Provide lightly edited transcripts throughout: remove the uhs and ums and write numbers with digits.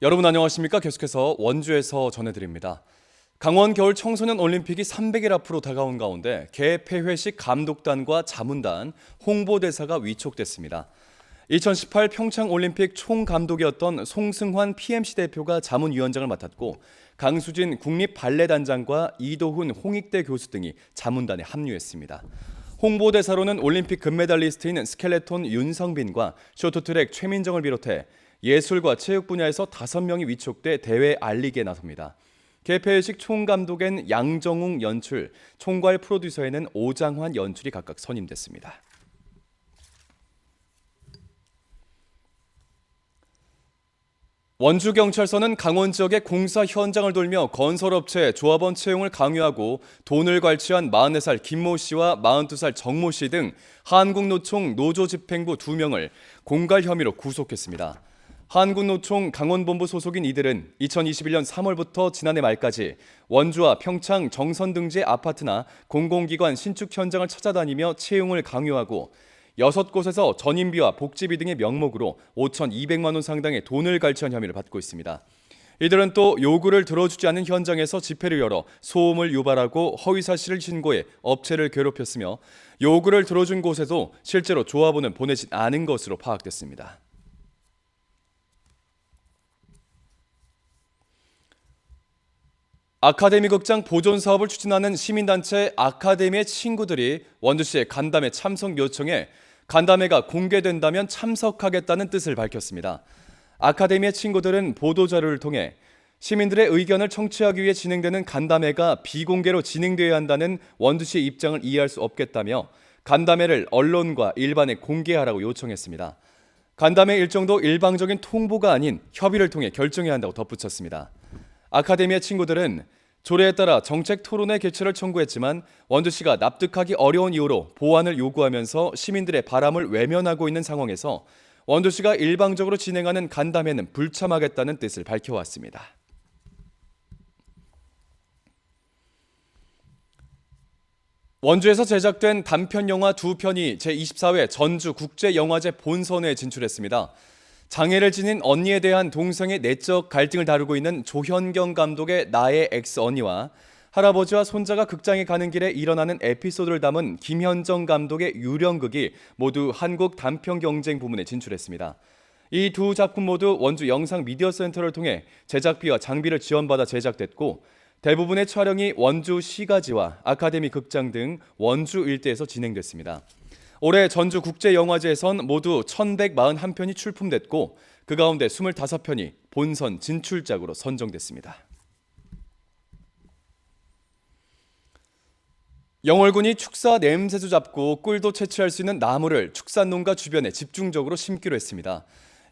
여러분 안녕하십니까? 계속해서 원주에서 전해드립니다. 강원 겨울 청소년 올림픽이 300일 앞으로 다가온 가운데 개폐회식 감독단과 자문단, 홍보대사가 위촉됐습니다. 2018 평창 올림픽 총감독이었던 송승환 PMC 대표가 자문위원장을 맡았고 강수진 국립발레단장과 이도훈 홍익대 교수 등이 자문단에 합류했습니다. 홍보대사로는 올림픽 금메달리스트인 스켈레톤 윤성빈과 쇼트트랙 최민정을 비롯해 예술과 체육 분야에서 5명이 위촉돼 대회 알리기에 나섭니다. 개폐회식 총감독엔 양정웅 연출, 총괄 프로듀서에는 오장환 연출이 각각 선임됐습니다. 원주경찰서는 강원 지역의 공사 현장을 돌며 건설업체 조합원 채용을 강요하고 돈을 괄취한 44살 김모 씨와 42살 정모 씨 등 한국노총 노조집행부 2명을 공갈 혐의로 구속했습니다. 한국노총 강원본부 소속인 이들은 2021년 3월부터 지난해 말까지 원주와 평창 정선 등지의 아파트나 공공기관 신축 현장을 찾아다니며 채용을 강요하고 6곳에서 전임비와 복지비 등의 명목으로 5,200만 원 상당의 돈을 갈취한 혐의를 받고 있습니다. 이들은 또 요구를 들어주지 않는 현장에서 집회를 열어 소음을 유발하고 허위사실을 신고해 업체를 괴롭혔으며 요구를 들어준 곳에도 실제로 조합원을 보내지 않은 것으로 파악됐습니다. 아카데미 극장 보존 사업을 추진하는 시민단체 아카데미의 친구들이 원주시의 간담회 참석 요청에 간담회가 공개된다면 참석하겠다는 뜻을 밝혔습니다. 아카데미의 친구들은 보도자료를 통해 시민들의 의견을 청취하기 위해 진행되는 간담회가 비공개로 진행되어야 한다는 원주시의 입장을 이해할 수 없겠다며 간담회를 언론과 일반에 공개하라고 요청했습니다. 간담회 일정도 일방적인 통보가 아닌 협의를 통해 결정해야 한다고 덧붙였습니다. 아카데미의 친구들은 조례에 따라 정책 토론회 개최를 청구했지만 원주시가 납득하기 어려운 이유로 보완을 요구하면서 시민들의 바람을 외면하고 있는 상황에서 원주시가 일방적으로 진행하는 간담회는 불참하겠다는 뜻을 밝혀왔습니다. 원주에서 제작된 단편 영화 2편이 제24회 전주국제영화제 본선에 진출했습니다. 장애를 지닌 언니에 대한 동생의 내적 갈등을 다루고 있는 조현경 감독의 나의 엑스언니와 할아버지와 손자가 극장에 가는 길에 일어나는 에피소드를 담은 김현정 감독의 유령극이 모두 한국 단편 경쟁 부문에 진출했습니다. 이 두 작품 모두 원주 영상미디어센터를 통해 제작비와 장비를 지원받아 제작됐고 대부분의 촬영이 원주 시가지와 아카데미 극장 등 원주 일대에서 진행됐습니다. 올해 전주국제영화제에선 모두 1,141편이 출품됐고 그 가운데 25편이 본선 진출작으로 선정됐습니다. 영월군이 축사 냄새도 잡고 꿀도 채취할 수 있는 나무를 축산농가 주변에 집중적으로 심기로 했습니다.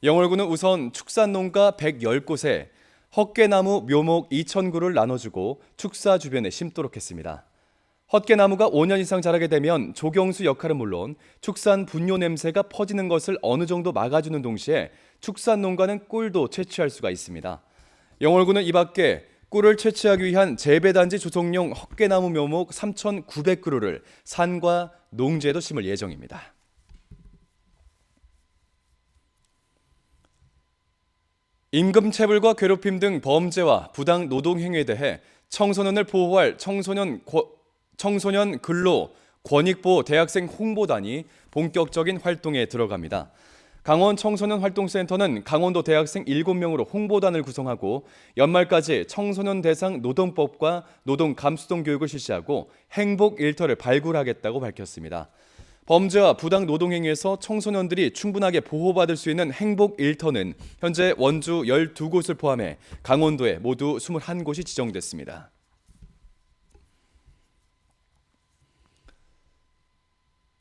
영월군은 우선 축산농가 110곳에 헛개나무 묘목 2,000그루를 나눠주고 축사 주변에 심도록 했습니다. 헛개나무가 5년 이상 자라게 되면 조경수 역할은 물론 축산 분뇨 냄새가 퍼지는 것을 어느 정도 막아주는 동시에 축산 농가는 꿀도 채취할 수가 있습니다. 영월군은 이 밖에 꿀을 채취하기 위한 재배단지 조성용 헛개나무 묘목 3,900그루를 산과 농지에도 심을 예정입니다. 임금체불과 괴롭힘 등 범죄와 부당 노동행위에 대해 청소년을 보호할 청소년 근로 권익보호 대학생 홍보단이 본격적인 활동에 들어갑니다. 강원 청소년 활동센터는 강원도 대학생 7명으로 홍보단을 구성하고 연말까지 청소년 대상 노동법과 노동 감수동 교육을 실시하고 행복 일터를 발굴하겠다고 밝혔습니다. 범죄와 부당 노동행위에서 청소년들이 충분하게 보호받을 수 있는 행복 일터는 현재 원주 12곳을 포함해 강원도에 모두 21곳이 지정됐습니다.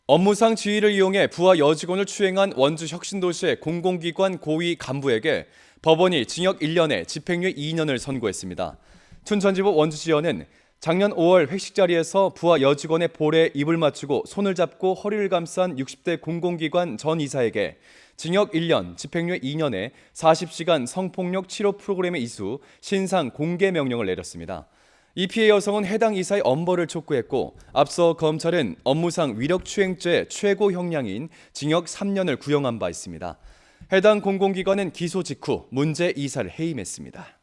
업무상 지위를 이용해 부하 여직원을 추행한 원주 혁신도시의 공공기관 고위 간부에게 법원이 징역 1년에 집행유예 2년을 선고했습니다. 춘천지법 원주지연은 작년 5월 회식 자리에서 부하 여직원의 볼에 입을 맞추고 손을 잡고 허리를 감싼 60대 공공기관 전 이사에게 징역 1년, 집행유예 2년에 40시간 성폭력 치료 프로그램의 이수, 신상 공개 명령을 내렸습니다. 이 피해 여성은 해당 이사의 엄벌을 촉구했고 앞서 검찰은 업무상 위력추행죄 최고 형량인 징역 3년을 구형한 바 있습니다. 해당 공공기관은 기소 직후 문제 이사를 해임했습니다.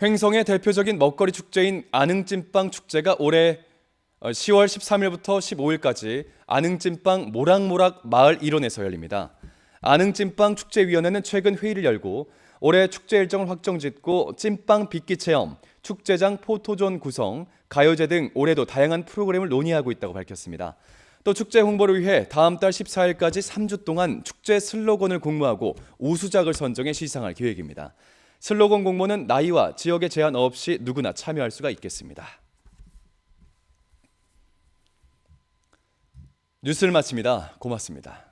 횡성의 대표적인 먹거리 축제인 안흥찐빵 축제가 올해 10월 13일부터 15일까지 안흥찐빵 모락모락 마을 일원에서 열립니다. 안흥찐빵 축제위원회는 최근 회의를 열고 올해 축제 일정을 확정짓고 찐빵 빚기 체험, 축제장 포토존 구성, 가요제 등 올해도 다양한 프로그램을 논의하고 있다고 밝혔습니다. 또 축제 홍보를 위해 다음 달 14일까지 3주 동안 축제 슬로건을 공모하고 우수작을 선정해 시상할 계획입니다. 슬로건 공모는 나이와 지역에 제한 없이 누구나 참여할 수가 있겠습니다. 뉴스를 마칩니다. 고맙습니다.